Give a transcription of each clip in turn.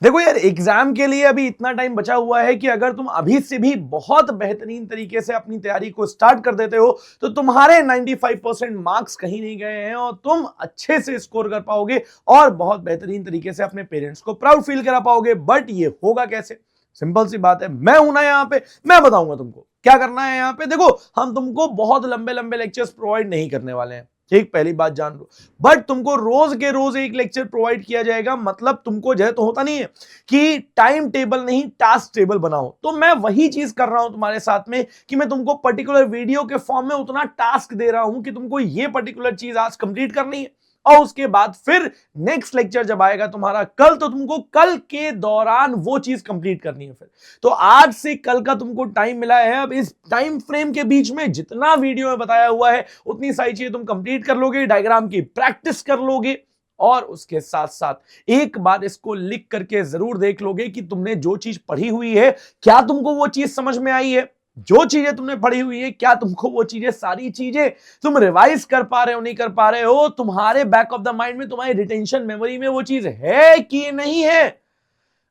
देखो यार, एग्जाम के लिए अभी इतना टाइम बचा हुआ है कि अगर तुम अभी से भी बहुत बेहतरीन तरीके से अपनी तैयारी को स्टार्ट कर देते हो तो तुम्हारे 95% मार्क्स कहीं नहीं गए हैं और तुम अच्छे से स्कोर कर पाओगे और बहुत बेहतरीन तरीके से अपने पेरेंट्स को प्राउड फील करा पाओगे। बट ये होगा कैसे? सिंपल सी बात है, मैं हूं ना यहाँ पे, मैं बताऊंगा तुमको क्या करना है। यहाँ पे देखो, हम तुमको बहुत लंबे लंबे लेक्चर्स प्रोवाइड नहीं करने वाले हैं, ठीक, पहली बात जान लो। बट तुमको रोज के रोज एक लेक्चर प्रोवाइड किया जाएगा। मतलब तुमको जो है तो होता नहीं है कि टाइम टेबल नहीं, टास्क टेबल बनाओ। तो मैं वही चीज कर रहा हूं तुम्हारे साथ में कि मैं तुमको पर्टिकुलर वीडियो के फॉर्म में उतना टास्क दे रहा हूं कि तुमको ये पर्टिकुलर चीज आज कंप्लीट करनी है और उसके बाद फिर नेक्स्ट लेक्चर जब आएगा तुम्हारा कल, तो तुमको कल के दौरान वो चीज कंप्लीट करनी है। फिर तो आज से कल का तुमको टाइम मिला है। अब इस टाइम फ्रेम के बीच में जितना वीडियो में बताया हुआ है उतनी सारी चीजें तुम कंप्लीट कर लोगे, डायग्राम की प्रैक्टिस कर लोगे और उसके साथ साथ एक बार इसको लिख करके जरूर देख लोगे कि तुमने जो चीज पढ़ी हुई है क्या तुमको वो चीज समझ में आई है। जो चीजें तुमने पढ़ी हुई है क्या तुमको वो चीजें, सारी चीजें तुम रिवाइज कर पा रहे हो, नहीं कर पा रहे हो, तुम्हारे बैक ऑफ द माइंड में, तुम्हारी रिटेंशन मेमोरी में वो चीज है कि नहीं है।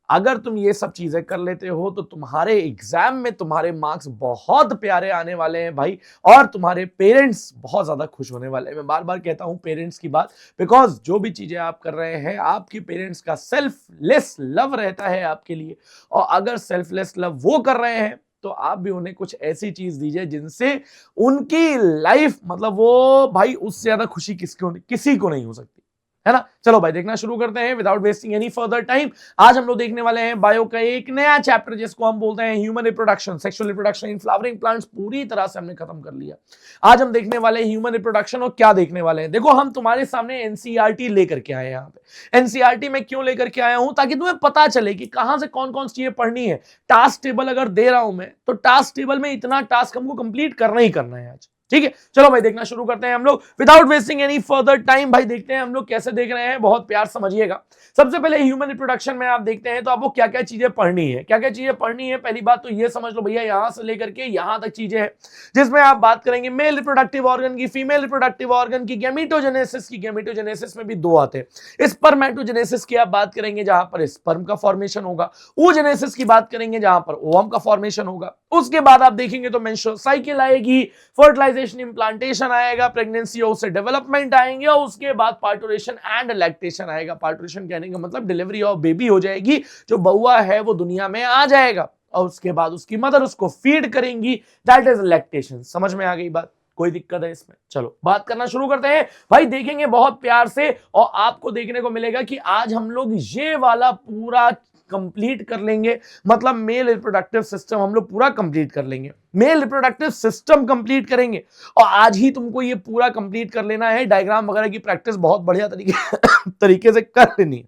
अगर तुम ये सब चीजें कर लेते हो तो तुम्हारे एग्जाम में तुम्हारे मार्क्स बहुत प्यारे आने वाले हैं भाई, और तुम्हारे पेरेंट्स बहुत ज्यादा खुश होने वाले हैं। मैं बार बार कहता हूं पेरेंट्स की बात, बिकॉज जो भी चीजें आप कर रहे हैं आपके पेरेंट्स का सेल्फलेस लव रहता है आपके लिए, और अगर सेल्फलेस लव वो कर रहे हैं तो आप भी उन्हें कुछ ऐसी चीज दीजिए जिनसे उनकी लाइफ, मतलब वो भाई उससे ज्यादा खुशी किसी को नहीं हो सकती, है ना। चलो भाई देखना शुरू करते हैं without wasting any further time. आज हम लोग देखने वाले हैं बायो का एक नया चैप्टर जिसको हम बोलते हैं human reproduction, sexual reproduction in flowering plants. पूरी तरह से हमने खत्म कर लिया। आज हम देखने वाले हैं ह्यूमन रिप्रोडक्शन। और क्या देखने वाले हैं, देखो हम तुम्हारे सामने एनसीईआरटी लेकर के आए हैं। यहाँ पे एनसीईआरटी में क्यों लेकर के आया हूं, ताकि तुम्हें पता चले कि कहां से कौन कौन सी चीजें पढ़नी है। टास्क टेबल अगर दे रहा हूं मैं तो टास्क टेबल में इतना टास्क हमको कंप्लीट करना ही करना है आज, ठीक है। चलो भाई देखना शुरू करते हैं हम लोग without wasting any further time. भाई देखते हैं हम लोग कैसे देख रहे हैं, बहुत प्यार समझिएगा। सबसे पहले ह्यूमन रिप्रोडक्शन में आप देखते हैं तो आपको क्या क्या चीजें पढ़नी है, क्या क्या चीजें पढ़नी है। पहली बात तो ये समझ लो भैया, यहां से लेकर के यहां तक चीजें हैं जिसमें आप बात करेंगे मेल रिप्रोडक्टिव ऑर्गन की, फीमेल रिप्रोडक्टिव ऑर्गन की, गैमेटोजेनेसिस की। गैमेटोजेनेसिस में भी दो आते हैं। स्पर्मेटोजेनेसिस की आप बात करेंगे जहां पर स्पर्म का फॉर्मेशन होगा। oogenesis की बात करेंगे जहां पर ओवम का फॉर्मेशन होगा। उसके बाद आप देखेंगे तो मेंस्ट्रुअल साइकिल आएगी, फर्टिलाइजेशन, इम्प्लांटेशन आएगा, प्रेगनेंसी और उससे डेवलपमेंट आएंगे, और उसके बाद पार्टुरेशन एंड लैक्टेशन आएगा। पार्टुरेशन कहने का मतलब डिलीवरी ऑफ बेबी हो जाएगी, जो बउआ है वो दुनिया में आ जाएगा, और उसके बाद उसकी मदर उसको फीड करेंगी, दैट इज लैक्टेशन। समझ में आ गई बात, कोई दिक्कत है इसमें? चलो बात करना शुरू करते हैं भाई, देखेंगे बहुत प्यार से, और आपको देखने को मिलेगा कि आज हम लोग ये वाला पूरा कंप्लीट कर लेंगे। मतलब मेल रिप्रोडक्टिव सिस्टम हम लोग पूरा कंप्लीट कर लेंगे, मेल रिप्रोडक्टिव सिस्टम कंप्लीट करेंगे, और आज ही तुमको ये पूरा कंप्लीट कर लेना है। डायग्राम वगैरह की प्रैक्टिस बहुत बढ़िया तरीके से कर लेनी है।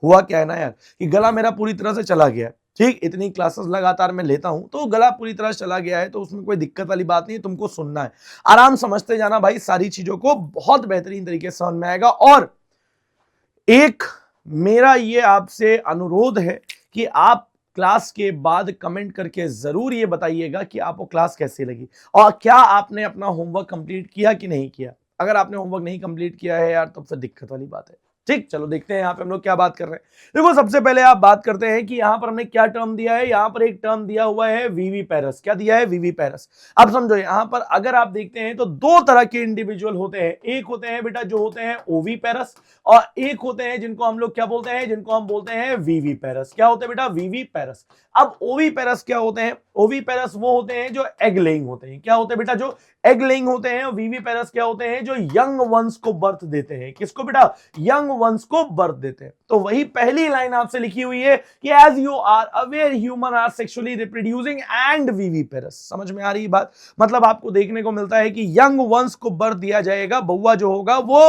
हुआ क्या है ना यार कि गला मेरा पूरी तरह से चला गया है, ठीक, इतनी क्लासेस लगातार मैं लेता हूं तो गला पूरी तरह से चला गया है, तो उसमें कोई दिक्कत वाली बात नहीं है। तुमको सुनना है, आराम समझते जाना भाई, सारी चीजों को बहुत बेहतरीन तरीके से समझ में आएगा। और एक मेरा ये आपसे अनुरोध है कि आप क्लास के बाद कमेंट करके जरूर ये बताइएगा कि आपको क्लास कैसी लगी और क्या आपने अपना होमवर्क कंप्लीट किया कि नहीं किया। अगर आपने होमवर्क नहीं कंप्लीट किया है यार तो फिर दिक्कत वाली बात है, ठीक। चलो देखते हैं यहाँ पे हम लोग क्या बात कर रहे हैं। देखो सबसे पहले आप बात करते हैं कि यहाँ पर हमने क्या टर्म दिया है। यहाँ पर एक टर्म दिया हुआ है वीवीपेरस। क्या दिया है? वीवीपेरस। अब समझो यहाँ पर अगर आप देखते हैं तो दो तरह के इंडिविजुअल होते हैं। एक होते हैं बेटा जो होते हैं ओवीपेरस, और एक होते हैं जिनको हम लोग क्या बोलते हैं, जिनको हम बोलते हैं वीवीपेरस। क्या होते हैं बेटा? वीवीपेरस। अब ओवीपेरस क्या होते हैं? ओवीपेरस वो होते हैं जो एग लेइंग होते हैं। क्या होते हैं बेटा? जो एग लेइंग होते हैं। वीवीपेरस क्या होते हैं? जो यंग वंस को बर्थ देते हैं। किसको बेटा? यंग वंस को बर्थ देते हैं। तो वही पहली लाइन आपसे लिखी हुई है कि as you are aware human are sexually reproducing and viviparous. समझ में आ रही बात? मतलब आपको देखने को मिलता है कि यंग वंस को बर्थ दिया जाएगा, बउआ जो होगा वो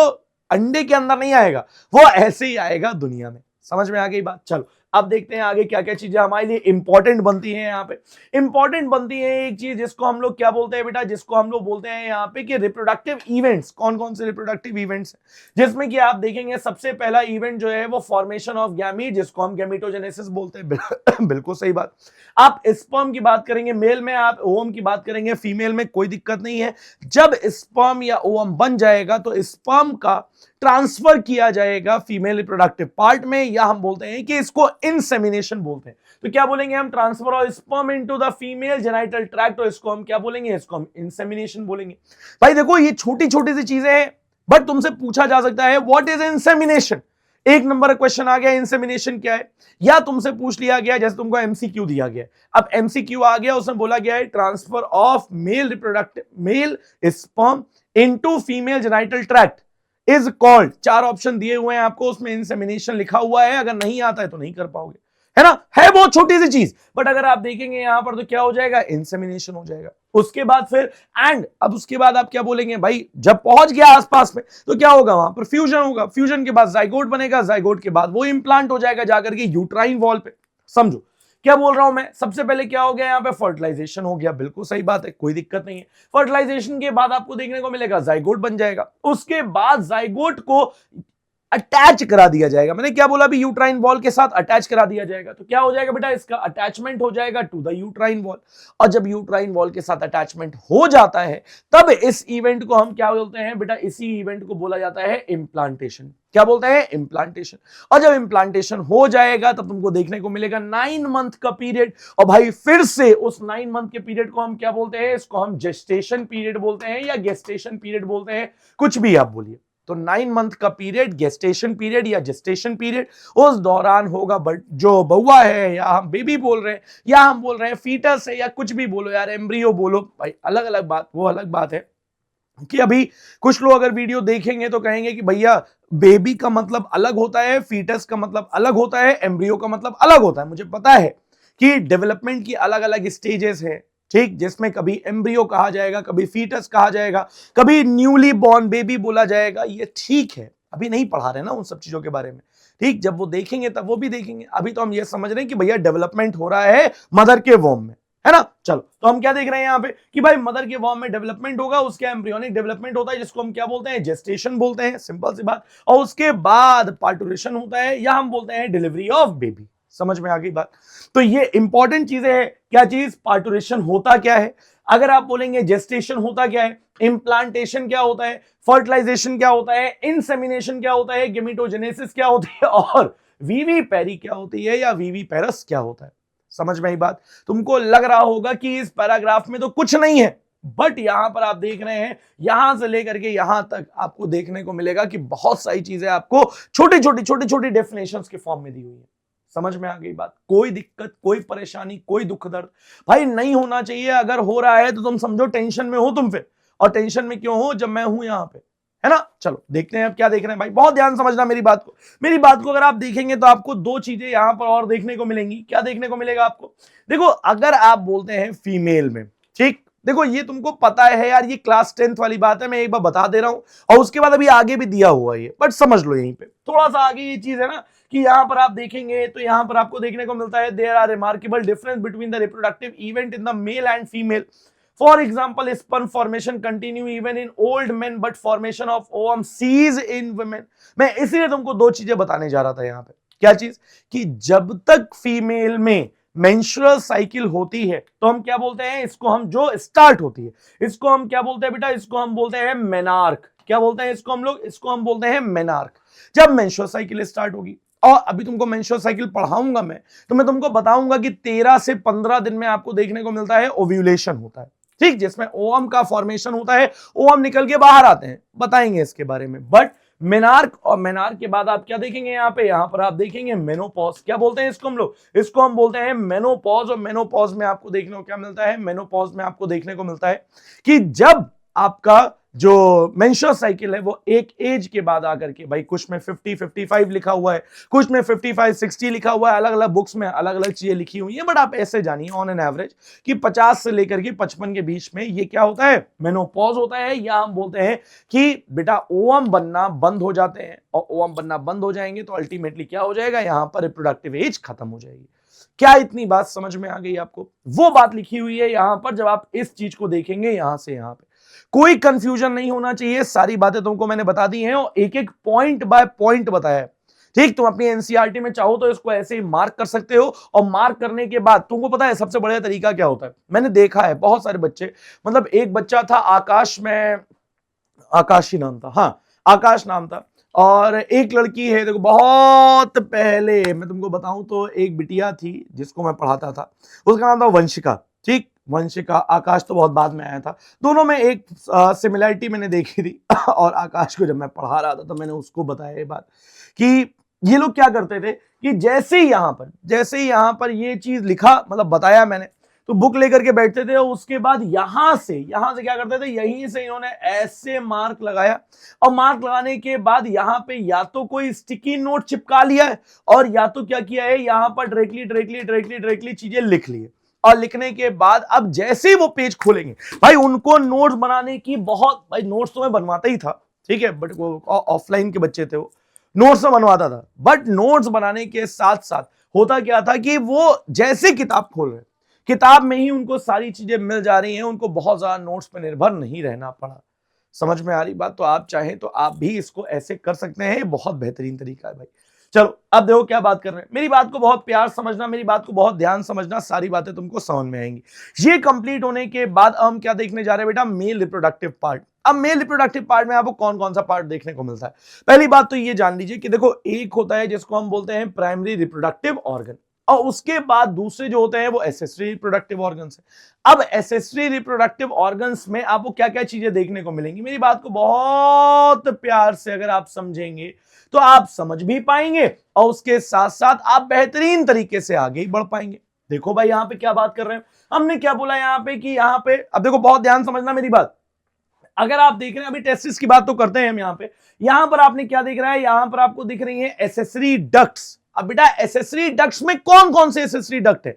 अंडे के अंदर नहीं आएगा, वो ऐसे ही आएगा दुनिया में। समझ में आ गई बात? चलो अब देखते हैं आगे क्या क्या चीजें हमारे लिए इंपॉर्टेंट बनती हैं। यहाँ पे इंपॉर्टेंट बनती है एक चीज जिसको हम लोग क्या बोलते हैं बेटा? जिसको हम लोग बोलते हैं यहाँ पे कि रिप्रोडक्टिव इवेंट्स। कौन कौन से रिप्रोडक्टिव इवेंट्स हैं? जिसमें कि आप देखेंगे सबसे पहला इवेंट जो है वो फॉर्मेशन ऑफ गैमीट, जिसको हम गैमेटोजेनेसिस बोलते हैं। बिल्कुल सही बात। आप स्पर्म की बात करेंगे मेल में, आप ओवम की बात करेंगे फीमेल में, कोई दिक्कत नहीं है। जब स्पर्म या ओवम बन जाएगा तो स्पर्म का ट्रांसफर किया जाएगा फीमेल रिप्रोडक्टिव पार्ट में, या हम बोलते हैं कि इसको इंसेमिनेशन बोलते हैं। तो क्या बोलेंगे हम, transfer of sperm into the female genital tract, और इसको हम क्या बोलेंगे, इसको हम इंसेमिनेशन बोलेंगे। भाई देखो ये छोटी छोटी सी चीजें हैं, बट तुमसे पूछा जा सकता है व्हाट इज इंसेमिनेशन। एक नंबर क्वेश्चन आ गया, इंसेमिनेशन क्या है, या तुमसे पूछ लिया गया जैसे तुमको एमसीक्यू दिया गया, अब एमसीक्यू आ गया, उसमें बोला गया है transfer of male reproductive mail sperm into female genital tract is called, 4 option दिए हुए हैं आपको, उसमें इंसेमिनेशन लिखा हुआ है, अगर नहीं आता है तो नहीं कर पाओगे, है ना, है बहुत छोटी सी चीज, बट अगर आप देखेंगे यहां पर तो क्या हो जाएगा, इंसेमिनेशन हो जाएगा। उसके बाद फिर एंड, अब उसके बाद आप क्या बोलेंगे भाई, जब पहुंच गया आसपास में तो क्या होगा, वहां पर फ्यूजन होगा, फ्यूजन के बाद जाइगोट बनेगा, जाइगोट के बाद वो इंप्लांट हो जाएगा जाकर के यूट्राइन वॉल पे। समझो क्या बोल रहा हूं मैं, सबसे पहले क्या हो गया यहां पे, फर्टिलाइजेशन हो गया, बिल्कुल सही बात है, कोई दिक्कत नहीं है। फर्टिलाइजेशन के बाद आपको देखने को मिलेगा जाइगोट बन जाएगा, उसके बाद जाइगोट को अटैच करा दिया जाएगा, मैंने क्या बोला अभी, यूट्राइन वॉल के साथ अटैच करा दिया जाएगा, तो क्या हो जाएगा बेटा, इसका अटैचमेंट हो जाएगा टू द यूट्राइन वॉल, और जब यूट्राइन वॉल के साथ अटैचमेंट हो जाता है तब इस इवेंट को हम क्या बोलते हैं बेटा, इसी इवेंट को बोला जाता है इम्प्लांटेशन। क्या बोलते हैं, इम्प्लांटेशन। और जब इम्प्लांटेशन हो जाएगा तब तुमको देखने को मिलेगा 9 मंथ का पीरियड, और भाई फिर से उस 9 मंथ के पीरियड को हम क्या बोलते हैं, इसको हम जेस्टेशन पीरियड बोलते हैं या गेस्टेशन पीरियड बोलते हैं, कुछ भी आप बोलिए। तो 9 मंथ का पीरियड गेस्टेशन पीरियड या जेस्टेशन पीरियड, उस दौरान होगा बट जो बउआ है, या हम बेबी बोल रहे हैं, या हम बोल रहे हैं फीटस है, या कुछ भी बोलो यार, एम्ब्रियो बोलो, भाई अलग अलग बात, वो अलग बात है कि अभी कुछ लोग अगर वीडियो देखेंगे तो कहेंगे कि भैया बेबी का मतलब अलग होता है, फीटस का मतलब अलग होता है, एम्ब्रियो का मतलब अलग होता है। मुझे पता है कि डेवलपमेंट की अलग अलग स्टेजेस है, ठीक, जिसमें कभी एम्ब्रियो कहा जाएगा, कभी फीटस कहा जाएगा, कभी न्यूली बॉर्न बेबी बोला जाएगा, ये ठीक है, अभी नहीं पढ़ा रहे ना उन सब चीजों के बारे में, ठीक, जब वो देखेंगे तब वो भी देखेंगे, अभी तो हम ये समझ रहे हैं कि भैया डेवलपमेंट हो रहा है मदर के वॉर्म में, है ना। चलो तो हम क्या देख रहे हैं यहाँ पे कि भाई मदर के वॉर्म में डेवलपमेंट होगा, उसके एम्ब्रियोनिक डेवलपमेंट होता है जिसको हम क्या बोलते हैं, जेस्टेशन बोलते हैं, सिंपल सी बात, और उसके बाद पार्टुरेशन होता है या हम बोलते हैं डिलीवरी ऑफ बेबी। समझ में आ गई बात। तो ये इंपॉर्टेंट चीजें हैं, क्या चीज, पार्टुरेशन होता क्या है, अगर आप बोलेंगे जेस्टेशन होता क्या है, इम्प्लांटेशन क्या होता है, फर्टिलाइजेशन क्या होता है, इंसेमिनेशन क्या होता है, गेमेटोजेनेसिस क्या होती है, और वीवी पेरी क्या होती है या वीवी पेरस क्या होता है। समझ में आई बात। तुमको लग रहा होगा कि इस पैराग्राफ में तो कुछ नहीं है, बट यहां पर आप देख रहे हैं, यहां से लेकर के यहां तक आपको देखने को मिलेगा कि बहुत सारी चीजें आपको छोटी छोटी डेफिनेशंस के फॉर्म में दी हुई है। समझ में आ गई बात, कोई दिक्कत, कोई परेशानी, कोई दुख दर्द भाई नहीं होना चाहिए, अगर हो रहा है तो तुम समझो टेंशन में हो तुम फिर, और टेंशन में क्यों हो जब मैं हूं यहां पे, है ना। चलो देखते हैं अब क्या देख रहे हैं भाई, बहुत ध्यान समझना मेरी बात को, मेरी बात को अगर आप देखेंगे तो आपको 2 चीजें यहां पर और देखने को मिलेंगी। क्या देखने को मिलेगा आपको, देखो अगर आप बोलते हैं फीमेल में, ठीक, देखो ये तुमको पता है यार, ये क्लास 10th वाली बात है, मैं एक बार बता दे रहा हूं, और उसके बाद अभी आगे भी दिया हुआ है ये, बट समझ लो यहीं पे थोड़ा सा आगे ये चीज है ना कि यहां पर आप देखेंगे तो यहां पर आपको देखने को मिलता है there are remarkable difference between the reproductive event in the male and female. For example, sperm formation continue even in old men, but formation of ovum cease in women. मैं इसीलिए तुमको 2 चीजें बताने जा रहा था यहाँ पे, क्या चीज, कि जब तक फीमेल में मेंस्ट्रुअल साइकिल होती है तो हम क्या बोलते हैं, इसको हम जो स्टार्ट होती है इसको हम क्या बोलते हैं बेटा, इसको हम बोलते हैं मेनार्क। क्या बोलते हैं इसको हम लोग, इसको हम बोलते हैं मेनार्क। जब मेंस्ट्रुअल साइकिल स्टार्ट होगी, और अभी तुमको मेंस्ट्रुअल साइकिल पढ़ाऊंगा मैं, तो मैं तुमको बताऊंगा कि 13 से 15 दिन में आपको देखने को मिलता है ओव्यूलेशन होता है, ठीक, जिसमें ओवम का फॉर्मेशन होता है, ओवम निकल के बाहर आते हैं, बताएंगे इसके बारे में। बट मेनार्क, और मेनार्क के बाद आप क्या देखेंगे यहाँ पे, यहाँ पर आप देखेंगे मेनोपॉज। क्या बोलते हैं इसको हम लोग, इसको हम बोलते हैं मेनोपॉज। और मेनोपॉज में आपको देखने को क्या मिलता है, मेनोपॉज में आपको देखने को मिलता है कि जब आपका जो मेंस्ट्रुअल साइकिल है वो एक एज के बाद आकर के, भाई कुछ में 50-55 लिखा हुआ है, कुछ में 55-60 लिखा हुआ है, अलग अलग बुक्स में अलग अलग चीजें लिखी हुई है, बट आप ऐसे जानिए ऑन एन एवरेज कि 50 से लेकर के 55 के बीच में ये क्या होता है, मेनोपॉज होता है, या हम बोलते हैं कि बेटा ओवम बनना बंद हो जाते हैं, और ओवम बनना बंद हो जाएंगे तो अल्टीमेटली क्या हो जाएगा, यहां पर रिप्रोडक्टिव एज खत्म हो जाएगी। क्या इतनी बात समझ में आ गई आपको, वो बात लिखी हुई है यहां पर, जब आप इस चीज को देखेंगे यहां से यहां पे कोई कंफ्यूजन नहीं होना चाहिए, सारी बातें तुमको मैंने बता दी हैं, और एक एक पॉइंट बाय पॉइंट बताया है, ठीक। तुम अपनी एनसीईआरटी में चाहो तो इसको ऐसे ही मार्क कर सकते हो, और मार्क करने के बाद तुमको पता है सबसे बढ़िया तरीका क्या होता है, मैंने देखा है बहुत सारे बच्चे, मतलब एक बच्चा था आकाश में, आकाश ही नाम था, हाँ आकाश नाम था, और एक लड़की है, देखो बहुत पहले मैं तुमको बताऊं तो एक बिटिया थी जिसको मैं पढ़ाता था, उसका नाम था वंशिका। ठीक, वंशिका। आकाश तो बहुत बाद में आया था। दोनों में एक सिमिलरिटी मैंने देखी थी और आकाश को जब मैं पढ़ा रहा था तो मैंने उसको बताया ये बात कि ये लोग क्या करते थे कि जैसे ही यहां पर ये चीज लिखा, मतलब बताया मैंने, तो बुक लेकर के बैठते थे और उसके बाद यहां से क्या करते थे, यहीं से इन्होंने ऐसे मार्क लगाया और मार्क लगाने के बाद यहां पे या तो कोई स्टिकी नोट चिपका लिया है और या तो क्या किया है, यहां पर डायरेक्टली चीजें लिख ली है। और लिखने के बाद अब जैसे ही वो पेज खोलेंगे, भाई उनको नोट्स बनाने की बहुत, भाई नोट्स तो मैं बनवाता ही था, ठीक है, बट वो ऑफलाइन के बच्चे थे, वो नोट्स तो बनवाता था, बट नोट्स बनाने के साथ साथ होता क्या था कि वो जैसे किताब खोल रहे, किताब में ही उनको सारी चीजें मिल जा रही हैं, उनको बहुत ज्यादा नोट्स पर निर्भर नहीं रहना पड़ा। समझ में आ रही बात? तो आप चाहें तो आप भी इसको ऐसे कर सकते हैं, बहुत बेहतरीन तरीका है भाई। चलो अब देखो क्या बात कर रहे हैं, मेरी बात को बहुत प्यार समझना, मेरी बात को बहुत ध्यान समझना, सारी बातें तुमको समझ में आएंगी। ये कंप्लीट होने के बाद हम क्या देखने जा रहे हैं बेटा, मेल रिप्रोडक्टिव पार्ट। अब मेल रिप्रोडक्टिव पार्ट में आपको कौन कौन सा पार्ट देखने को मिलता है? पहली बात तो ये जान लीजिए कि देखो, एक होता है जिसको हम बोलते हैं प्राइमरी रिप्रोडक्टिव ऑर्गन, और उसके बाद दूसरे जो होते हैं वो एसेसरी रिप्रोडक्टिव ऑर्गन्स है। अब एसेसरी रिप्रोडक्टिव ऑर्गन्स में आपको क्या क्या चीजें देखने को मिलेंगी, मेरी बात को बहुत प्यार से अगर आप समझेंगे तो आप समझ भी पाएंगे और उसके साथ साथ आप बेहतरीन तरीके से आगे ही बढ़ पाएंगे। देखो भाई यहां पे क्या बात कर रहे हैं, हमने क्या बोला यहां पे कि यहां पे, अब देखो बहुत ध्यान समझना मेरी बात, अगर आप देख रहे हैं, अभी टेस्टिस की बात तो करते हैं हम यहां पर आपने क्या दिख रहा है, यहां पर आपको दिख रही है एसेसरी डक्ट्स। अब बेटा एसेसरी डक्ट्स में कौन कौन से एसेसरी डक्ट है,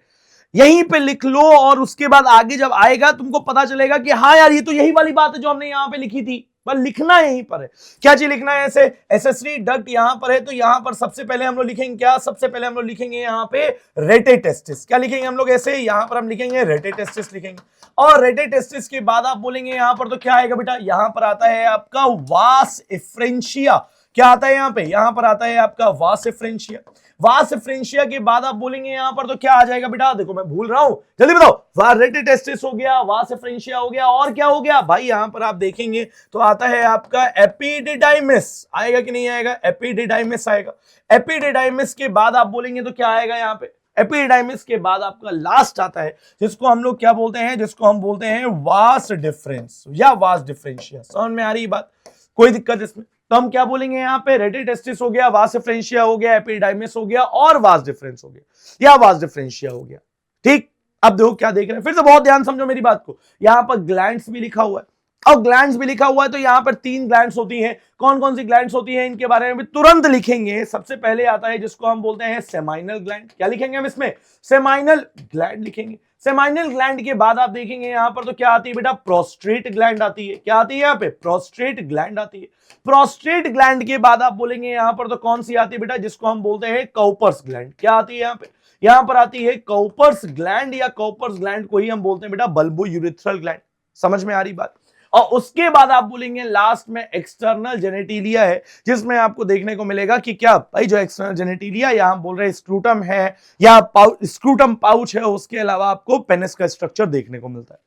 यहीं पे लिख लो और उसके बाद आगे जब आएगा तुमको पता चलेगा कि हाँ यार ये तो यही वाली बात है जो हमने यहां पे लिखी थी, पर लिखना यहीं पर है। क्या चीज लिखना है, ऐसे एसेसरी डक्ट यहां पर है तो यहां पर सबसे पहले हम लोग लिखेंगे क्या, सबसे पहले हम लोग लिखेंगे यहां पे रेटेटेस्टिस। क्या लिखेंगे हम लोग, ऐसे यहां पर हम लिखेंगे रेटेटेस्टिस लिखेंगे, और रेटेटेस्टिस के बाद आप बोलेंगे यहां पर तो क्या आएगा बेटा, यहां पर आता है आपका वास एफ्रेंशिया। क्या आता है यहां पर आता है आपका वास एफ्रेंशिया। वास एफ्रेंशिया के बाद आप बोलेंगे यहां पर तो क्या आ जाएगा बेटा, देखो मैं भूल रहा हूं, जल्दी बताओ, रेटेटेस्टिस हो गया, वास एफ्रेंशिया हो गया, और क्या हो गया भाई, यहां पर आप देखेंगे तो आता है आपका एपिडिडाइमिस। आएगा कि नहीं आएगा, एपिडिडाइमिस आएगा। एपिडिडाइमिस के बाद आप बोलेंगे तो क्या आएगा यहां पे, एपिडाइमिस के बाद आपका लास्ट आता है जिसको हम लोग क्या बोलते हैं, जिसको हम बोलते हैं वास डिफरेंस या वास डिफरेंशिया। समझ में आ रही बात, कोई दिक्कत इसमें? तो हम क्या बोलेंगे यहां पे, रेटेटेस्टिस हो गया, वास डिफरेंशिया हो गया, एपिडाइमिस हो गया और वास डिफरेंस हो गया या वास डिफरेंशिया हो गया। ठीक, अब देखो क्या देख रहे हैं, फिर से बहुत ध्यान समझो मेरी बात को, यहां पर ग्लैंड्स भी लिखा हुआ है, और ग्लैंड्स भी लिखा हुआ है तो यहां पर 3 ग्लैंड्स होती हैं। कौन कौन सी ग्लैंड्स होती हैं इनके बारे में भी तुरंत लिखेंगे। सबसे पहले आता है जिसको हम बोलते हैं सेमाइनल ग्लैंड। क्या लिखेंगे हम इसमें, सेमाइनल ग्लैंड लिखेंगे। सेमाइनल ग्लैंड के बाद आप देखेंगे यहां पर तो क्या आती है बेटा, प्रोस्टेट ग्लैंड आती है। क्या आती है यहां पे, प्रोस्टेट ग्लैंड आती है। प्रोस्टेट ग्लैंड के बाद आप बोलेंगे यहां पर तो कौन सी आती है बेटा, जिसको हम बोलते हैं कॉपर्स ग्लैंड। क्या आती है यहां पे, यहां पर आती है कॉपर्स ग्लैंड, या कॉपर्स ग्लैंड को ही हम बोलते हैं बेटा बल्बो यूरिथ्रल ग्लैंड। समझ में आ रही बात? और उसके बाद आप बोलेंगे लास्ट में एक्सटर्नल जेनेटिलिया है, जिसमें आपको देखने को मिलेगा कि क्या भाई, जो एक्सटर्नल जेनेटिलिया यहां बोल रहे हैं स्क्रूटम है या स्क्रूटम पाउच है, उसके अलावा आपको पेनिस का स्ट्रक्चर देखने को मिलता है।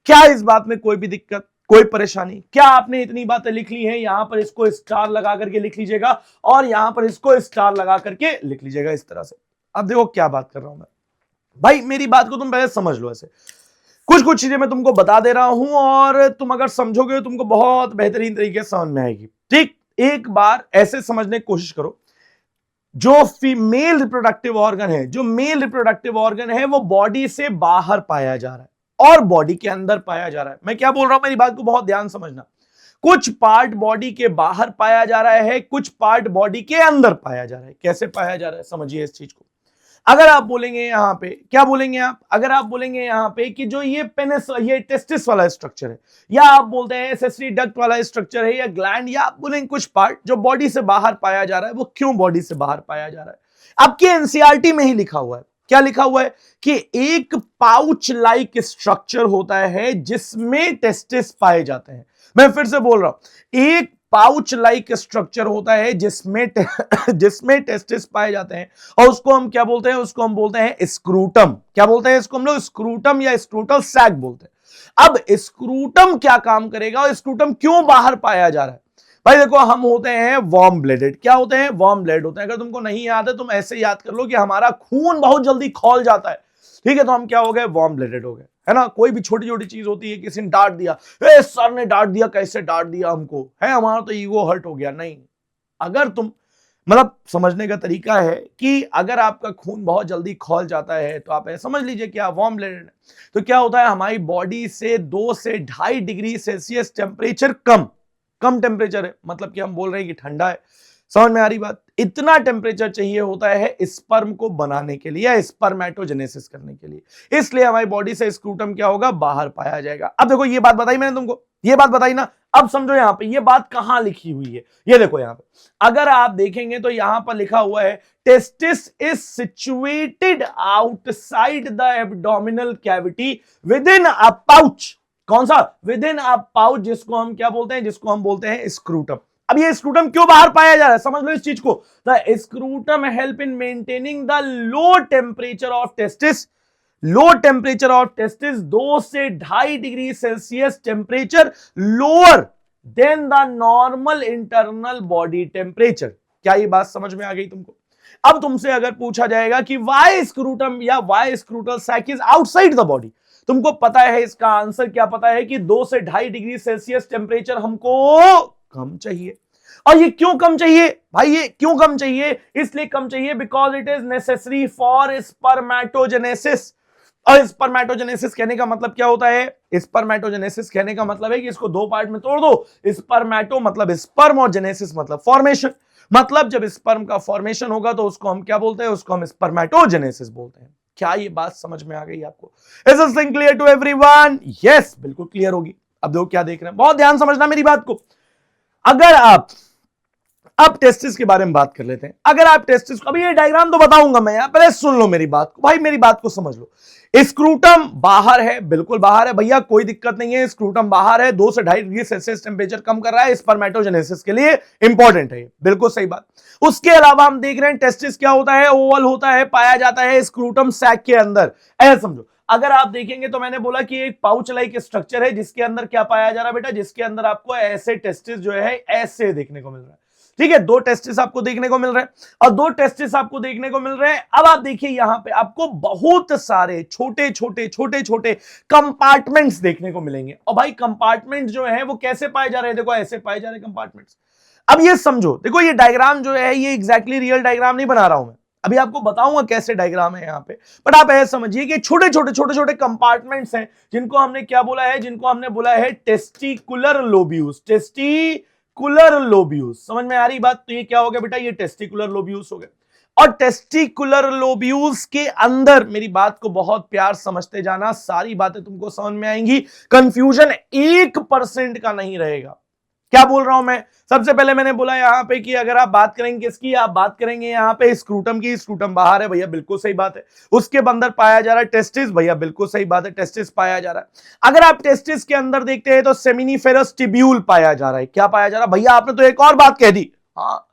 क्या इस बात में कोई भी दिक्कत, कोई परेशानी? क्या आपने इतनी बातें लिख ली हैं, यहां पर इसको स्टार लगा करके लिख लीजिएगा और यहां पर इसको स्टार लगा करके लिख लीजिएगा इस तरह से। अब देखो क्या बात कर रहा हूं मैं भाई, मेरी बात को तुम पहले समझ लो। ऐसे कुछ कुछ चीजें मैं तुमको बता दे रहा हूं और तुम अगर समझोगे तो तुमको बहुत बेहतरीन तरीके से समझ में आएगी। ठीक, एक बार ऐसे समझने की कोशिश करो, जो फीमेल रिप्रोडक्टिव ऑर्गन है, जो मेल रिप्रोडक्टिव ऑर्गन है, वो बॉडी से बाहर पाया जा रहा है और बॉडी के अंदर पाया जा रहा है। मैं क्या बोल रहा हूं, मेरी बात को बहुत ध्यान समझना। कुछ पार्ट बॉडी के बाहर पाया जा रहा है, कुछ पार्ट बॉडी के अंदर पाया जा रहा है। कैसे पाया जा रहा है, समझिए इस चीज को। अगर आप बोलेंगे यहां पे, क्या बोलेंगे आप, अगर आप बोलेंगे यहां पे कि जो ये पेनिस, ये टेस्टिस वाला स्ट्रक्चर है, या आप बोलते हैं एसेसरी डक्ट वाला स्ट्रक्चर है, या ग्लैंड, या आप बोलेंगे कुछ पार्ट जो बॉडी से बाहर पाया जा रहा है, वो क्यों बॉडी से बाहर पाया जा रहा है? आपके एनसीईआरटी में ही लिखा हुआ है। क्या लिखा हुआ है कि एक पाउच लाइक स्ट्रक्चर होता है जिसमें टेस्टिस पाए जाते हैं। मैं फिर से बोल रहा हूं, एक पाउच लाइक स्ट्रक्चर होता है जिसमें टेस्टिस पाए जाते हैं, और उसको हम क्या बोलते हैं, उसको हम बोलते हैं स्क्रूटम। क्या बोलते हैं इसको हम लोग, स्क्रूटम या स्क्रूटल सैक बोलते हैं। अब स्क्रूटम क्या काम करेगा और स्क्रूटम क्यों बाहर पाया जा रहा है? भाई देखो हम होते हैं वार्म ब्लडेड। क्या होते हैं? वार्म ब्लड होते हैं। अगर तुमको नहीं याद है तुम ऐसे याद कर लो कि हमारा खून बहुत जल्दी खौल जाता है, ठीक है, तो हम क्या हो गए? वार्म ब्लडेड हो गए, है ना। कोई भी छोटी छोटी चीज होती है, किसी ने डांट दिया, सर ने डांट दिया, कैसे डांट दिया हमको, है, हमारा तो ईगो हर्ट हो गया। नहीं, अगर तुम मतलब समझने का तरीका है कि अगर आपका खून बहुत जल्दी खौल जाता है तो आप समझ लीजिए कि आप वार्म ब्लडेड है। तो क्या होता है, हमारी बॉडी से 2 से 2.5 डिग्री सेल्सियस टेम्परेचर कम टेम्परेचर है, मतलब कि हम बोल रहे हैं कि ठंडा है। समझ में आ रही बात? इतना टेम्परेचर चाहिए होता है स्पर्म को बनाने के लिए या स्पर्मेटोजेनेसिस करने के लिए। इसलिए हमारी बॉडी से स्क्रूटम क्या होगा? बाहर पाया जाएगा। अब देखो ये बात बताई मैंने तुमको, ये बात बताई ना। अब समझो यहां पे ये बात कहां लिखी हुई है। ये देखो यहां पे अगर आप देखेंगे तो यहां पर लिखा हुआ है testis is situated outside the abdominal cavity with in a pouch. कौन सा? विद इन अ पाउच, जिसको हम क्या बोलते हैं? जिसको हम बोलते हैं स्क्रूटम। अब ये स्क्रूटम क्यों बाहर पाया जा रहा है, समझ लो इस चीज को। The scrotum help in maintaining the low temperature of testis. Low temperature of testis 2 से 2.5 degree Celsius temperature lower than the normal internal body temperature. क्या ये बात समझ में आ गई तुमको? अब तुमसे अगर पूछा जाएगा कि वाई स्क्रूटम या why scrotal sac is outside the body, तुमको पता है इसका आंसर क्या पता है कि 2 से 2.5 डिग्री सेल्सियस टेम्परेचर हमको कम चाहिए। और ये क्यों कम चाहिए भाई? ये क्यों कम चाहिए? इसलिए कम चाहिए because it is necessary for spermatogenesis. और स्पर्मेटोजेनेसिस कहने का मतलब क्या होता है? स्पर्मेटोजेनेसिस कहने का मतलब है कि इसको 2 पार्ट में तोड़ दो। स्पर्मेटो मतलब स्पर्म और जेनेसिस मतलब फॉर्मेशन। मतलब जब स्पर्म का फॉर्मेशन होगा तो उसको हम क्या बोलते हैं? उसको हम स्पर्मेटोजेनेसिस बोलते हैं। क्या ये बात समझ में आ गई आपको? Is this thing clear to everyone? Yes, बिल्कुल क्लियर होगी। अब देखो क्या देख रहे हैं, बहुत ध्यान समझना मेरी बात को। अगर आप अब टेस्टिस के बारे में बात कर लेते हैं। अगर आप टेस्टिस को, अभी ये डायग्राम तो बताऊंगा मैं, यहां पहले सुन लो मेरी बात को भाई, मेरी बात को समझ लो। स्क्रूटम बाहर है, बिल्कुल बाहर है भैया, कोई दिक्कत नहीं है। स्क्रूटम बाहर है, 2 से 2.5 डिग्री सेल्सियस टेम्परेचर कम कर रहा है, स्पर्मेटोजेनेसिस के लिए इंपॉर्टेंट है, बिल्कुल सही बात। उसके अलावा हम देख रहे हैं टेस्टिस क्या होता है? ओवल होता है, पाया जाता है स्क्रूटम सैक के अंदर। ऐसा समझो, अगर आप देखेंगे तो मैंने बोला कि एक पाउच लाइक स्ट्रक्चर है जिसके अंदर क्या पाया जा रहा है बेटा? जिसके अंदर आपको ऐसे टेस्टिस जो है ऐसे देखने को मिल रहा है, ठीक है। 2 टेस्टिस आपको देखने को मिल रहे हैं और 2 टेस्टिस आपको देखने को मिल रहे हैं। अब आप देखिए यहां पे आपको बहुत सारे छोटे छोटे कंपार्टमेंट्स देखने को मिलेंगे। और भाई कंपार्टमेंट जो है वो कैसे पाए जा रहे हैं? देखो ऐसे पाए जा रहे हैं कंपार्टमेंट्स। अब ये समझो, देखो ये डायग्राम जो है ये एग्जैक्टली रियल डायग्राम नहीं बना रहा हूं मैं, अभी आपको बताऊंगा कैसे डायग्राम है यहां पे। बट आप ऐसे समझिए कि छोटे छोटे कंपार्टमेंट्स हैं जिनको हमने क्या बोला है? जिनको हमने बोला है टेस्टिकुलर लोब्यूल्स। टेस्टिकुलर लोब्यूल्स, समझ में आ रही बात? तो ये क्या हो गया बेटा? ये टेस्टिकुलर लोब्यूल्स हो गए। और टेस्टिकुलर लोब्यूल्स के अंदर, मेरी बात को बहुत प्यार समझते जाना, सारी बातें तुमको समझ में आएंगी, कंफ्यूजन 1% का नहीं रहेगा। क्या बोल रहा हूं मैं? सबसे पहले मैंने बोला यहां पे कि अगर आप बात करेंगे किसकी? आप बात करेंगे यहां पे स्क्रूटम की। स्क्रूटम बाहर है भैया, बिल्कुल सही बात है। उसके अंदर पाया जा रहा है टेस्टिस, भैया बिल्कुल सही बात है, टेस्टिस पाया जा रहा है। अगर आप टेस्टिस के अंदर देखते हैं तो सेमिनिफेरस टिब्यूल पाया जा रहा है। क्या पाया जा रहा है भैया? आपने तो एक और बात कह दी, हाँ,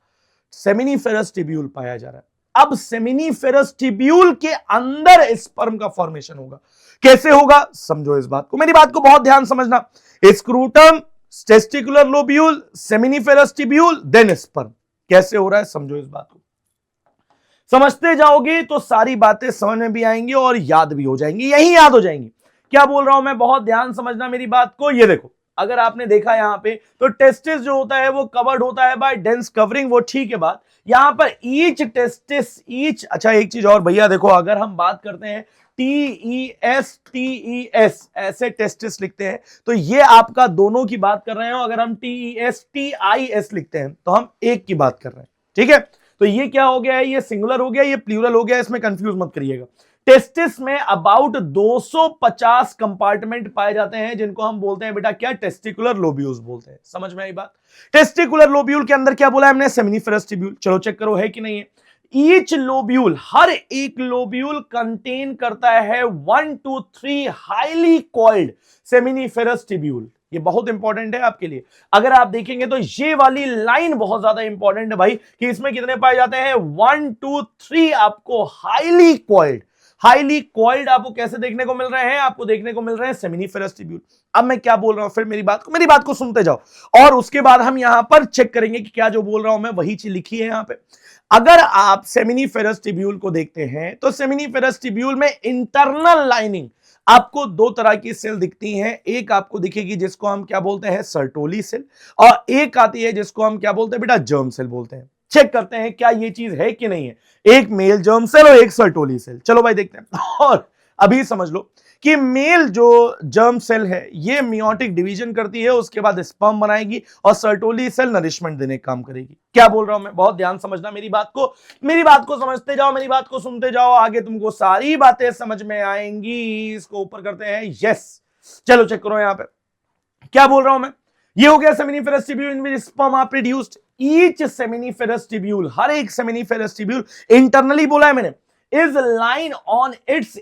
सेमिनिफेरस टिब्यूल पाया जा रहा है। अब सेमिनिफेरस टिब्यूल के अंदर स्पर्म का फॉर्मेशन होगा। कैसे होगा? समझो इस बात को, मेरी बात को बहुत ध्यान समझना। Scrotum, testicular lobule, seminiferous tubule, then sperm. कैसे हो रहा है समझो इस बात को। समझते जाओगे तो सारी बातें समझ में भी आएंगी और याद भी हो जाएंगी, यही याद हो जाएंगी। क्या बोल रहा हूं मैं? बहुत ध्यान समझना मेरी बात को। ये देखो, अगर आपने देखा यहां पे तो टेस्टिस जो होता है वो कवर्ड होता है बाय डेंस कवरिंग, वो ठीक है बात। यहां पर ईच टेस्टिस, ईच, अच्छा एक चीज और भैया देखो, अगर हम बात करते हैं TES ऐसे टेस्टिस लिखते हैं तो ये आपका दोनों की बात कर रहे हो। अगर हम TES लिखते हैं तो हम एक की बात कर रहे हैं, ठीक है। तो ये क्या हो गया है? ये सिंगुलर हो गया, ये प्लूरल हो गया, इसमें कंफ्यूज मत करिएगा। टेस्टिस में अबाउट 250 कंपार्टमेंट पाए जाते हैं जिनको हम बोलते हैं बेटा क्या? टेस्टिकुलर लोब्यूल्स बोलते हैं। समझ में आई बात? टेस्टिकुलर लोब्यूल के अंदर क्या बोला है हमने? Seminiferous tubule. चलो चेक करो है कि नहीं है। ईच लोब्यूल, हर एक लोब्यूल कंटेन करता है 1 to 3 highly coiled seminiferous tubule. ये बहुत इंपॉर्टेंट है आपके लिए। अगर आप देखेंगे तो ये वाली लाइन बहुत ज्यादा इंपॉर्टेंट है भाई, कि इसमें कितने पाए जाते हैं? 1 to 3 आपको हाईली कॉइल्ड, हाईली कॉइल्ड आपको कैसे देखने को मिल रहे हैं, आपको देखने को मिल रहे हैं सेमिनिफेरस ट्यूब्यूल। अब मैं क्या बोल रहा हूं, फिर मेरी बात को सुनते जाओ और उसके बाद हम यहां पर चेक करेंगे कि क्या जो बोल रहा हूं मैं वही चीज लिखी है यहां पे। अगर आप सेमिनिफेरस ट्यूब्यूल को देखते हैं तो सेमिनिफेरस ट्यूब्यूल में इंटरनल लाइनिंग आपको दो तरह की सेल दिखती हैं। एक आपको दिखेगी जिसको हम क्या बोलते हैं, सर्टोली सेल, और एक आती है जिसको हम क्या बोलते हैं बेटा, जर्म सेल बोलते हैं। चेक करते हैं क्या ये चीज है कि नहीं है, एक मेल जर्म सेल और एक सर्टोली सेल। चलो भाई देखते हैं। और अभी समझ लो कि मेल जो जर्म सेल है ये मियोटिक डिवीजन करती है, उसके बाद स्पर्म बनाएगी, और सर्टोली सेल नरिशमेंट देने का काम करेगी। क्या बोल रहा हूं मैं, बहुत ध्यान समझना मेरी बात को समझते जाओ, मेरी बात को सुनते जाओ, आगे तुमको सारी बातें समझ में आएंगी। इसको ऊपर करते हैं, यस। चलो चेक करो यहां पे क्या बोल रहा हूं मैं। ये हो गया seminiferous tubule in which sperm are produced. Each seminiferous tubule, हर एक सेमिनिफेरस ट्यूब्यूल, इंटरनली बोला है मैंने, is line on its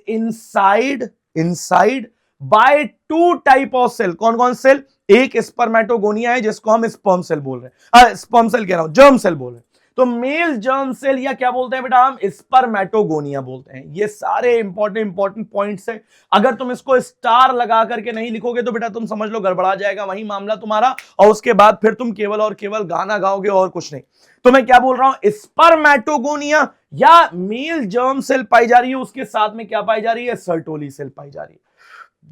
inside by two type of cell. कौन कौन सेल, एक स्पर्मेटोगोनिया है जिसको हम स्पर्म सेल बोल रहे हैं, स्पर्म सेल कह रहा हूं, जर्म सेल बोल रहे हैं। तो मेल जर्म सेल या क्या बोलते हैं बेटा, हम स्पर्मेटोगोनिया बोलते हैं। ये सारे इंपॉर्टेंट पॉइंट्स हैं। अगर तुम इसको स्टार लगा करके नहीं लिखोगे तो बेटा तुम समझ लो गड़बड़ा जाएगा वही मामला तुम्हारा, और उसके बाद फिर तुम केवल और केवल गाना गाओगे और कुछ नहीं। तो मैं क्या बोल रहा हूं, स्पर्मेटोगोनिया या मेल जर्म सेल पाई जा रही है, उसके साथ में क्या पाई जा रही है, सर्टोली सेल पाई जा रही है।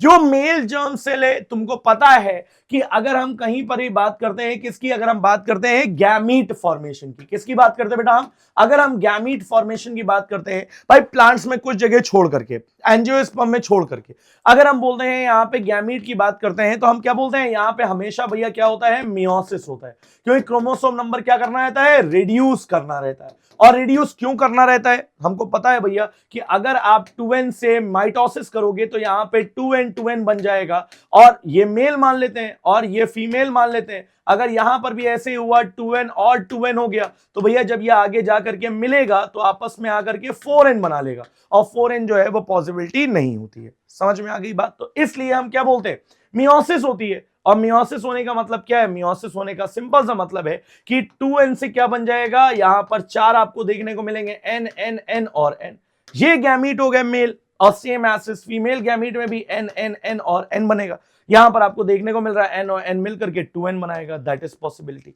जो मेल जर्म सेल है, तुमको पता है कि अगर हम कहीं पर ही बात करते हैं किसकी, अगर हम बात करते हैं गैमीट फॉर्मेशन की, किसकी बात करते हैं बेटा हम, अगर हम गैमीट फॉर्मेशन की बात करते हैं भाई, प्लांट्स में कुछ जगह छोड़ करके, एंजियोस्पर्म में छोड़ करके, अगर हम बोलते हैं यहां पे गैमीट की बात करते हैं तो हम क्या बोलते हैं, यहां पे हमेशा भैया क्या होता है, मियोसिस होता है। क्योंकि क्रोमोसोम नंबर क्या करना रहता है, रिड्यूस करना रहता है। और रिड्यूस क्यों करना रहता है, हमको पता है भैया कि अगर आप 2n से माइटोसिस करोगे तो यहां पे 2n बन जाएगा, और ये मेल मान लेते हैं और ये फीमेल मान लेते हैं। अगर यहां पर भी ऐसे ही हुआ 2n और 2n हो गया तो भैया जब ये आगे जाकर के मिलेगा तो आपस में आकर के 4n बना लेगा, और 4n जो है वो पॉसिबिलिटी नहीं होती है। समझ में आ गई बात। तो इसलिए हम क्या बोलते हैं, मियोसिस होती है। और मियोसिस होने का मतलब क्या है, मियोसिस होने का सिंपल सा मतलब है कि 2n से क्या बन जाएगा, यहां पर 4 आपको देखने को मिलेंगे, n n n और n। ये गैमीट हो गए मेल, और सेम एसिस फीमेल गैमीट में भी n n n और n बनेगा। यहां पर आपको देखने को मिल रहा है n और n मिलकर के 2n बनाएगा। That is possibility.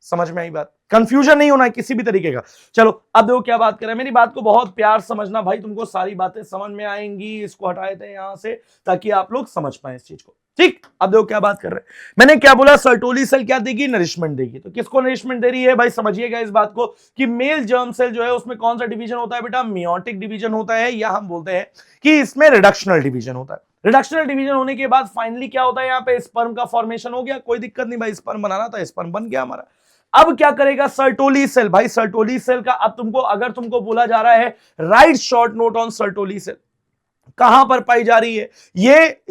समझ में आई बात, कंफ्यूजन नहीं होना है किसी भी तरीके का। चलो अब देखो क्या बात करें, मेरी बात को बहुत प्यार समझना भाई, तुमको सारी बातें समझ में आएंगी। इसको हटाए थे यहां से ताकि आप लोग समझ पाए इस चीज को, ठीक। अब देखो क्या बात कर रहे हैं, मैंने क्या बोला, सर्टोली सेल क्या देगी, नरिशमेंट देगी। तो किसको नरिशमेंट दे रही है भाई, समझिएगा इस बात को कि मेल जर्म सेल जो है उसमें कौन सा डिवीजन होता है बेटा, मियोटिक डिवीजन होता है, या हम बोलते हैं कि इसमें रिडक्शनल डिवीजन होता है। रिडक्शनल डिवीजन होने के बाद फाइनली क्या होता है, यहाँ पे स्पर्म का फॉर्मेशन हो गया, कोई दिक्कत नहीं भाई, स्पर्म बनाना था, स्पर्म बन गया हमारा। अब क्या करेगा सर्टोली सेल, भाई सर्टोली सेल का अब तुमको, अगर तुमको बोला जा रहा है write short note on Sertoli cell, कहां पर पाई जा रही है, ये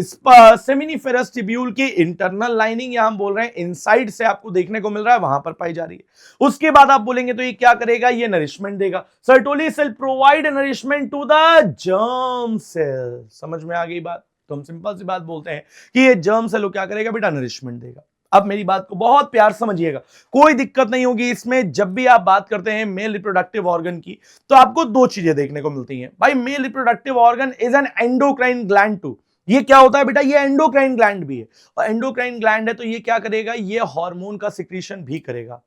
सेमिनिफेरस ट्यूब्यूल की इंटरनल लाइनिंग, या हम बोल रहे हैं इनसाइड से आपको देखने को मिल रहा है, वहां पर पाई जा रही है। उसके बाद आप बोलेंगे तो ये क्या करेगा, ये नरिशमेंट देगा। Sertoli cell provide nourishment to the germ cell. समझ में आ गई बात। तो हम सिंपल सी बात बोलते हैं कि ये जर्म सेल क्या करेगा बेटा, नरिशमेंट देगा। अब मेरी बात को बहुत प्यार समझिएगा, कोई दिक्कत नहीं होगी इसमें। जब भी आप बात करते हैं मेल रिप्रोडक्टिव ऑर्गन की तो आपको दो चीजें देखने को मिलती हैं भाई। Male reproductive organ is an endocrine gland too. ये क्या होता है बेटा, ये एंडोक्राइन ग्लैंड भी है, और एंडोक्राइन ग्लैंड है तो ये क्या करेगा, ये हार्मोन का सिक्रीशन भी करेगा।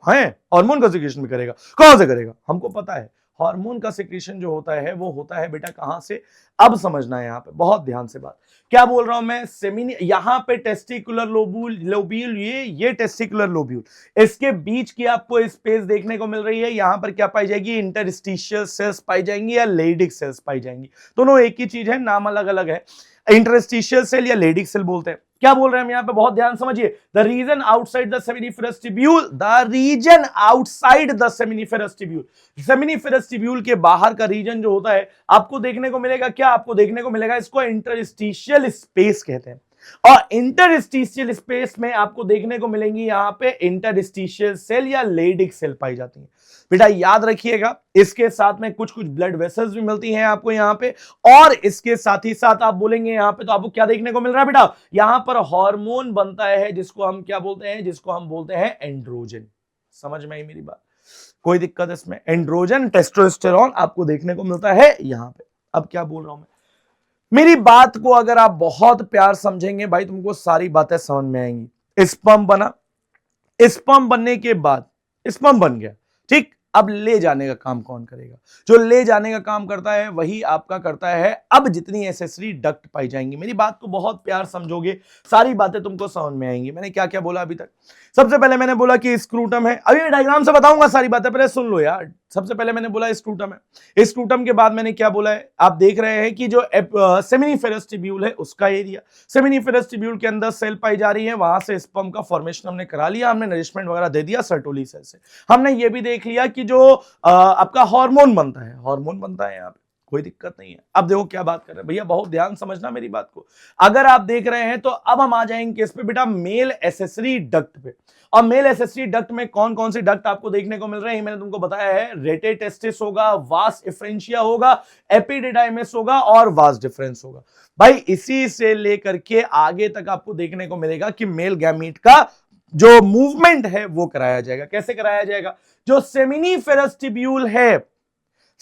है, हार्मोन का सिक्रीशन भी करेगा। कहां से करेगा, हमको पता है। हार्मोन का सिक्रीशन जो होता है वो होता है बेटा कहां से, अब समझना है यहां पे बहुत ध्यान से बात। क्या बोल रहा हूं मैं, सेमिनी, यहां पे टेस्टिकुलर लोब्यूल, ये टेस्टिकुलर लोब्यूल, इसके बीच की आपको स्पेस देखने को मिल रही है। यहां पर क्या पाई जाएगी, इंटरस्टिशियल सेल्स पाई जाएंगी या लेडिक सेल्स पाई जाएंगी। दोनों एक ही चीज है, नाम अलग अलग है। इंटरस्टिशियल सेल या लेडिक सेल बोलते हैं। क्या बोल रहे हैं हम यहां पे, बहुत ध्यान समझिए। The region outside the seminiferous tubule, the region outside the seminiferous tubule, seminiferous tubule के बाहर का रीजन जो होता है आपको देखने को मिलेगा, क्या आपको देखने को मिलेगा, इसको इंटरस्टिशियल स्पेस कहते हैं। और इंटरस्टिशियल स्पेस में आपको देखने को मिलेंगी यहां पे इंटरस्टिशियल सेल या लेडिक सेल पाई जाती हैं। बेटा याद रखिएगा, इसके साथ में कुछ कुछ ब्लड वेसल्स भी मिलती हैं आपको यहां पे, और इसके साथ ही साथ आप बोलेंगे यहां पे तो आपको क्या देखने को मिल रहा है बेटा, यहां पर हार्मोन बनता है जिसको हम क्या बोलते हैं, जिसको हम बोलते हैं एंड्रोजन। समझ में आई मेरी बात, कोई दिक्कत इसमें, एंड्रोजन टेस्टोस्टेरोन आपको देखने को मिलता है यहां पे। अब क्या बोल रहा हूं मैं, मेरी बात को अगर आप बहुत प्यार समझेंगे भाई, तुमको सारी बातें समझ में आएंगी। स्पर्म बना, स्पर्म बनने के बाद स्पर्म बन गया, ठीक। अब ले जाने का काम कौन करेगा? जो ले जाने का काम करता है वही आपका करता है। अब जितनी एसेसरी डक्ट पाई जाएंगी, मेरी बात को बहुत प्यार समझोगे, सारी बातें तुमको समझ में आएंगी। मैंने क्या क्या बोला अभी तक? सबसे पहले मैंने बोला कि स्क्रूटम है, अभी मैं डायग्राम से बताऊंगा सारी बातें, पहले सुन लो यार। सबसे पहले मैंने बोला स्क्रूटम है, स्क्रूटम के बाद मैंने क्या बोला है, आप देख रहे हैं कि जो सेमिनिफेरस ट्यूब्यूल है उसका एरिया, सेमिनिफेरस ट्यूब्यूल के अंदर सेल पाई जा रही है, वहां से स्पर्म का फॉर्मेशन हमने करा लिया, हमने नरिशमेंट वगैरह दे दिया सर्टोली सेल से। हमने ये भी देख लिया कि जो आपका हार्मोन बनता है, हार्मोन बनता है यहाँ पे, कोई दिक्कत नहीं है। अब देखो क्या बात कर रहे हैं भैया, बहुत ध्यान समझना मेरी बात को। अगर आप देख रहे हैं तो अब हम आ जाएंगे किस पे बेटा, मेल एसेसरी डक्ट पे। और मेल एसेसरी डक्ट में कौन कौन सी डक्ट आपको देखने को मिल रहे हैं, मैंने तुमको बताया है। रेटे टेस्टिस होगा, वास एफ्रेंशिया होगा, एपिडिडाइमिस होगा और वास डिफरेंस होगा। भाई इसी से लेकर के आगे तक आपको देखने को मिलेगा कि मेल गैमीट का जो मूवमेंट है वो कराया जाएगा। कैसे कराया जाएगा? जो सेमिनिफेरस ट्यूब्यूल है,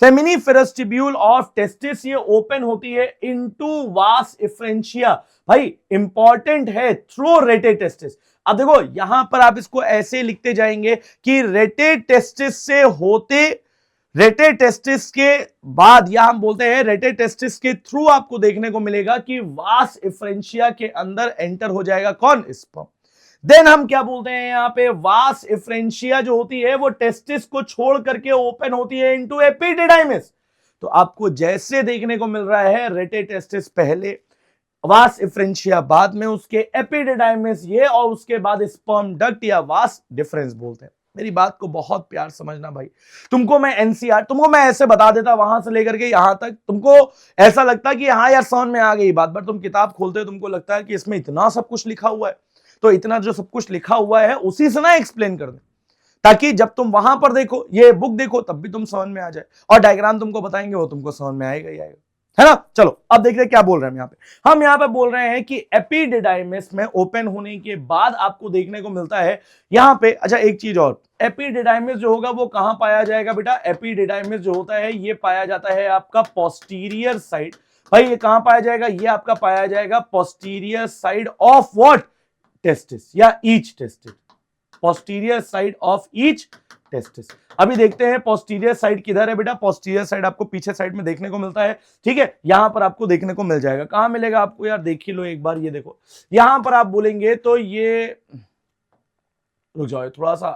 सेमिनिफेरस ट्यूब्यूल ऑफ टेस्टिस, ये ओपन होती है इनटू वास एफ्रेंशिया। भाई इंपॉर्टेंट है, थ्रू रेटे टेस्टिस। अब देखो यहां पर आप इसको ऐसे लिखते जाएंगे कि रेटे टेस्टिस से होते, रेटे टेस्टिस के बाद, या हम बोलते हैं रेटे टेस्टिस के थ्रू आपको देखने को मिलेगा कि वास एफ्रेंशिया के अंदर एंटर हो जाएगा कौन? स्पर्म। देन हम क्या बोलते हैं यहां पे, वास एफ्रेंशिया जो होती है वो टेस्टिस को छोड़ करके ओपन होती है इनटू एपिडिडाइमिस। तो आपको जैसे देखने को मिल रहा है, रेटे टेस्टिस पहले, वास एफ्रेंशिया बाद में, उसके एपिडिडाइमिस ये, और उसके बाद स्पर्म डक्ट या वास डिफरेंस बोलते हैं। मेरी बात को बहुत प्यार समझना भाई। तुमको मैं एनसीईआरटी, तुमको मैं ऐसे बता देता वहां से लेकर के यहां तक, तुमको ऐसा लगता कि हाँ यार समझ में आ गई बात, बट तुम किताब खोलते हो तुमको लगता है कि इसमें इतना सब कुछ लिखा हुआ है। तो इतना जो सब कुछ लिखा हुआ है उसी से ना एक्सप्लेन कर दे, ताकि जब तुम वहां पर देखो, ये बुक देखो, तब भी तुम समझ में आ जाए, और डायग्राम तुमको बताएंगे वो तुमको समझ में आएगा ही आएगा, है ना। चलो अब देखते हैं क्या बोल रहे हैं यहाँ पे। हम यहाँ पे बोल रहे हैं कि एपिडिडाइमिस में ओपन होने के बाद आपको देखने को मिलता है यहाँ पे। अच्छा एक चीज और, एपिडिडाइमिस जो होगा वो कहां पाया जाएगा बेटा? एपिडिडाइमिस जो होता है ये पाया जाता है आपका पोस्टीरियर साइड। भाई ये कहां पाया जाएगा? ये आपका पाया जाएगा posterior side of what? Testis या each testis, posterior side of each testis. अभी देखते हैं पोस्टीरियर साइड किधर है बेटा। पोस्टीरियर साइड आपको पीछे साइड में देखने को मिलता है, ठीक है। यहां पर आपको देखने को मिल जाएगा। कहां मिलेगा आपको यार? देख ही लो एक बार, ये देखो यहां पर आप बोलेंगे तो ये, रुक जाओ थोड़ा सा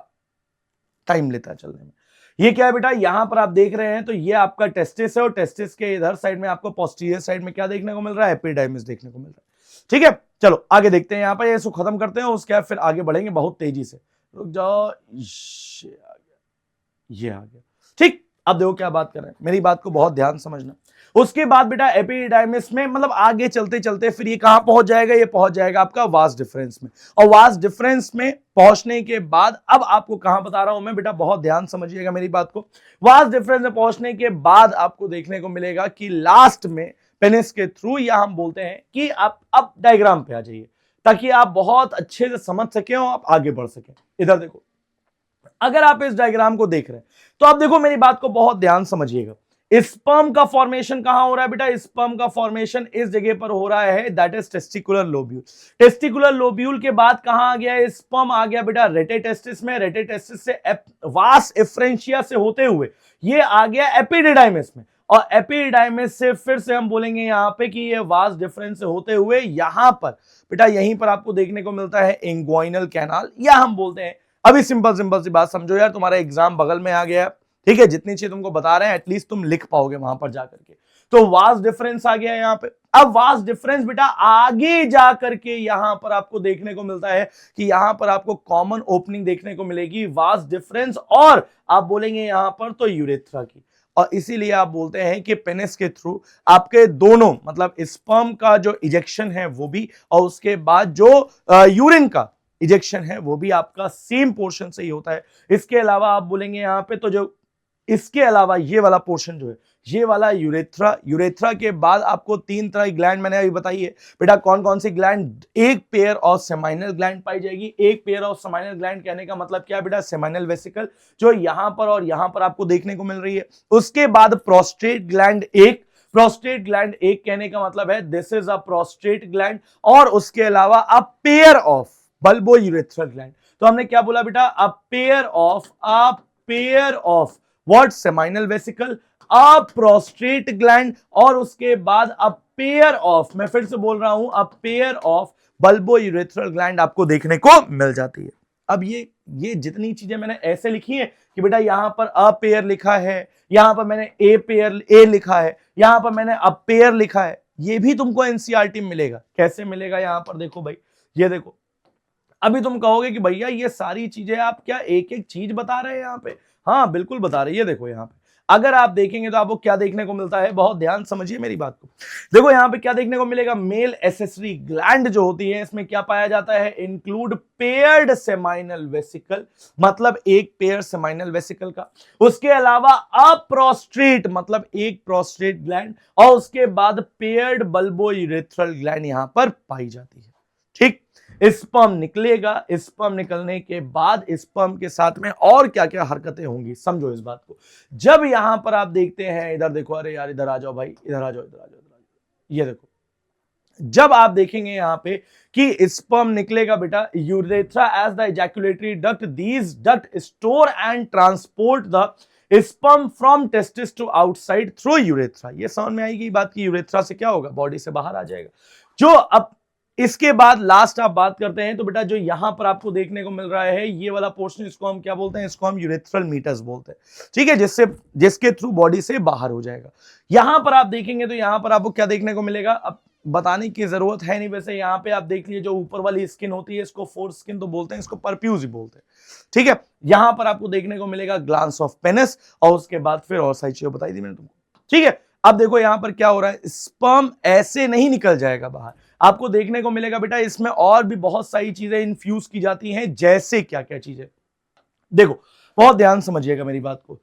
टाइम लेता है चलने में। ये क्या है बेटा? यहां पर आप देख रहे हैं तो ये आपका टेस्टिस है, और टेस्टिस के इधर साइड में आपको पोस्टीरियर साइड में क्या देखने को मिल रहा है? एपिडाइमिस देखने को मिल रहा है, ठीक है। चलो आगे देखते हैं, यहां पर इसको खत्म करते हैं, उसके बाद फिर आगे बढ़ेंगे बहुत तेजी से। रुक जाओ, ये आ गया, ये आ गया, ठीक। अब देखो क्या बात कर रहे हैं, मेरी बात को बहुत ध्यान समझना। उसके बाद बेटा एपिडाइमिस में, मतलब आगे चलते चलते फिर ये कहां पहुंच जाएगा? ये पहुंच जाएगा आपका वास डिफरेंस में, और वास डिफरेंस में पहुंचने के बाद अब आपको कहां बता रहा हूं मैं बेटा, बहुत ध्यान समझिएगा मेरी बात को। वास डिफरेंस में पहुंचने के बाद आपको देखने को मिलेगा कि लास्ट में पेनिस के थ्रू, या हम बोलते हैं कि आप अब डायग्राम पे आ जाइए ताकि आप बहुत अच्छे से समझ सके और आप आगे बढ़ सके। इधर देखो, अगर आप इस डायग्राम को देख रहे हैं तो आप देखो मेरी बात को बहुत ध्यान समझिएगा। स्पर्म का फॉर्मेशन कहां हो रहा है बेटा? स्पर्म का फॉर्मेशन इस जगह पर हो रहा है, that is testicular lobule. Testicular lobule के बाद कहां आ गया? स्पर्म आ गया बेटा रेटे टेस्टिस में, रेटे टेस्टिस से वास एफ्रेंशिया से होते हुए ये आ गया एपिडिडाइमिस में, और एपिडाइमिस से फिर से हम बोलेंगे यहां पे कि ये वास डिफरेंस से होते हुए यहां पर बेटा, यहीं पर आपको देखने को मिलता है इंग्वाइनल कैनाल, या हम बोलते हैं, अभी सिंपल सिंपल सी बात समझो यार, तुम्हारा एग्जाम बगल में आ गया, ठीक है। जितनी चीज तुमको बता रहे हैं एटलीस्ट तुम लिख पाओगे वहां पर जाकर के। तो वास डिफरेंस आ गया यहाँ पे। अब वास डिफरेंस बेटा आगे जाकर के यहां पर आपको देखने को मिलता है कि यहां पर आपको कॉमन ओपनिंग देखने को मिलेगी, वास डिफरेंस, और आप बोलेंगे यहां पर तो यूरेथ्रा की। और इसीलिए आप बोलते हैं कि पेनिस के थ्रू आपके दोनों, मतलब स्पर्म का जो इजेक्शन है वो भी, और उसके बाद जो यूरिन का इजेक्शन है वो भी आपका सेम पोर्शन से ही होता है। इसके अलावा आप बोलेंगे यहां पे तो जो, इसके अलावा ये वाला पोर्शन जो है, ये वाला यूरेथ्रा, यूरेथ्रा के बाद आपको तीन तरह की ग्लैंड मैंने अभी बताई है बेटा। कौन कौन सी ग्लैंड? एक पेयर ऑफ सेमाइनल ग्लैंड पाई जाएगी। एक पेयर ऑफ सेमाइनल ग्लैंड कहने का मतलब क्या बेटा? सेमाइनल वेसिकल जो यहां पर और यहां पर आपको देखने को मिल रही है। उसके बाद प्रोस्टेट ग्लैंड एक, प्रोस्टेट ग्लैंड एक कहने का मतलब है this is a prostate gland, और उसके अलावा a pair of bulbo urethral gland. तो हमने क्या बोला बेटा, a pair of what, seminal vesicle, a prostate gland, और उसके बाद अ पेयर ऑफ, मैं फिर से बोल रहा हूं, a pair of bulbo urethral gland आपको देखने को मिल जाती है। अब ये जितनी चीजें मैंने ऐसे लिखी है कि बेटा यहां पर अ पेयर लिखा है, यहां पर मैंने ए लिखा है, यहां पर मैंने अ पेयर लिखा है, ये भी तुमको एनसीईआरटी में मिलेगा। कैसे मिलेगा, यहां पर देखो भाई, ये देखो। अभी तुम कहोगे कि भैया ये सारी चीजें आप क्या एक एक चीज बता रहे हैं यहां पे? हाँ बिल्कुल बता रहे हैं। ये देखो यहां पे अगर आप देखेंगे तो आपको क्या देखने को मिलता है, बहुत ध्यान समझिए मेरी बात को। देखो यहां पे क्या देखने को मिलेगा, मेल एसेसरी ग्लैंड जो होती है इसमें क्या पाया जाता है, इंक्लूड पेयर्ड सेमाइनल वेसिकल, मतलब एक पेयर सेमाइनल वेसिकल का, उसके अलावा अप्रोस्ट्रेट मतलब एक प्रोस्टेट ग्लैंड, और उसके बाद पेयर्ड बल्बो यूरेथ्रल ग्लैंड यहां पर पाई जाती है। ठीक, स्पर्म निकलेगा, स्पर्म निकलने के बाद स्पर्म के साथ में और क्या क्या हरकतें होंगी, समझो इस बात को। जब यहां पर आप देखते हैं, इधर देखो, अरे यार इधर आ जाओ भाई, इधर आ जाओ, इधर आ जाओ, इधर आ जाओ, ये देखो, जब आप देखेंगे यहां पे कि स्पर्म निकलेगा बेटा, urethra as the ejaculatory duct, these duct store and transport the sperm from testis to outside through urethra. ये समझ में आएगी बात की यूरेथ्रा से क्या होगा, बॉडी से बाहर आ जाएगा। जो अब इसके बाद लास्ट आप बात करते हैं तो बेटा जो यहां पर आपको देखने को मिल रहा है ये वाला पोर्शन, इसको हम क्या बोलते हैं, इसको हम यूरेथ्रल मीटर्स बोलते हैं। ठीक है, जिसके थ्रू बॉडी से बाहर हो जाएगा। यहां पर आप देखेंगे तो यहां पर आपको क्या देखने को मिलेगा, अब बताने की जरूरत है नहीं, वैसे यहां पे आप देख लीजिए जो ऊपर वाली स्किन होती है इसको फोर्थ स्किन तो बोलते हैं, इसको परप्यूज ही बोलते हैं। ठीक है, यहां पर आपको देखने को मिलेगा ग्लांस ऑफ पेनिस, और उसके बाद फिर और सारी चीजें बताई थी मैंने तुमको। ठीक है, अब देखो यहां पर क्या हो रहा है, स्पर्म ऐसे नहीं निकल जाएगा बाहर, आपको देखने को मिलेगा बेटा इसमें और भी बहुत सारी चीजें इन्फ्यूज की जाती हैं। जैसे क्या क्या चीजें, देखो बहुत ध्यान समझिएगा मेरी बात को।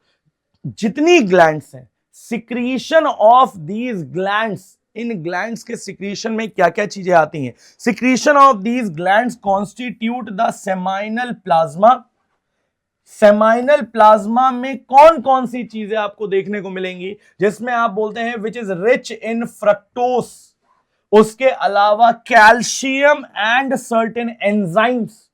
जितनी ग्लैंड्स हैं, secretion of these glands, in glands के सिक्रीशन में क्या क्या चीजें आती हैं, secretion of these glands constitute the seminal plasma. Seminal plasma में कौन कौन सी चीजें आपको देखने को मिलेंगी, जिसमें आप बोलते हैं which is rich in fructose, उसके अलावा कैल्शियम एंड सर्टेन एंजाइम्स,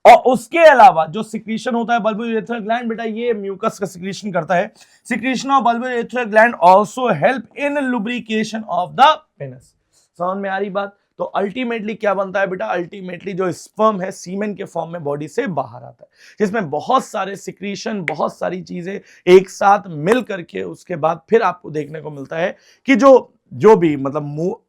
और उसके अलावा जो सिक्रीशन होता है बल्बो यूरेथ्रल ग्लैंड, बेटा ये म्यूकस का सिक्रीशन करता है। Secretion of bulbo urethral gland also help in lubrication of the penis. समझ में आ रही बात? तो अल्टीमेटली क्या बनता है बेटा, अल्टीमेटली जो स्पर्म है सीमेन के फॉर्म में बॉडी से बाहर आता है, जिसमें बहुत सारे सिक्रीशन, बहुत सारी चीजें एक साथ मिल करके उसके बाद फिर आपको देखने को मिलता है कि जो भी मतलब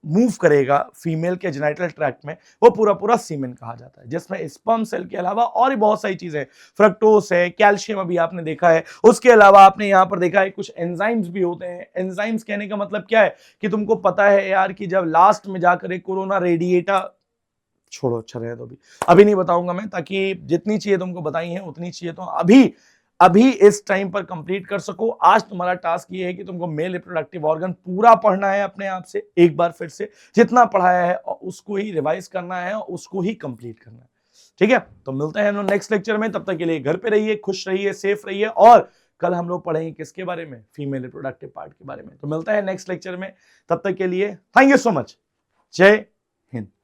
मूव करेगा फीमेल के जेनिटल ट्रैक्ट में, वो पूरा पूरा सीमेन कहा जाता है, जिसमें स्पर्म सेल के अलावा और भी बहुत सारी चीजें, फ्रक्टोस है, कैल्शियम अभी आपने देखा है, उसके अलावा आपने यहां पर देखा है कुछ एंजाइम्स भी होते हैं। एंजाइम्स कहने का मतलब क्या है कि तुमको पता है यार कि जब लास्ट में जाकर एक कोरोना रेडिएटा, छोड़ो अच्छा रहे तो अभी नहीं बताऊंगा मैं, ताकि जितनी चीजें तुमको बताई हैं उतनी चीजें तो अभी इस टाइम पर कंप्लीट कर सको। आज तुम्हारा टास्क ये है कि तुमको मेल रिप्रोडक्टिव ऑर्गन पूरा पढ़ना है अपने आप से, एक बार फिर से जितना पढ़ाया है और उसको ही रिवाइज करना है और उसको ही कंप्लीट करना है। ठीक है, तो मिलते हैं हम लोग नेक्स्ट लेक्चर में। तब तक के लिए घर पे रहिए, खुश रहिए, सेफ रहिए, और कल हम लोग पढ़ेंगे किसके बारे में, फीमेल रिप्रोडक्टिव पार्ट के बारे में। तो मिलता है नेक्स्ट लेक्चर में, तब तक के लिए थैंक यू सो मच, जय हिंद।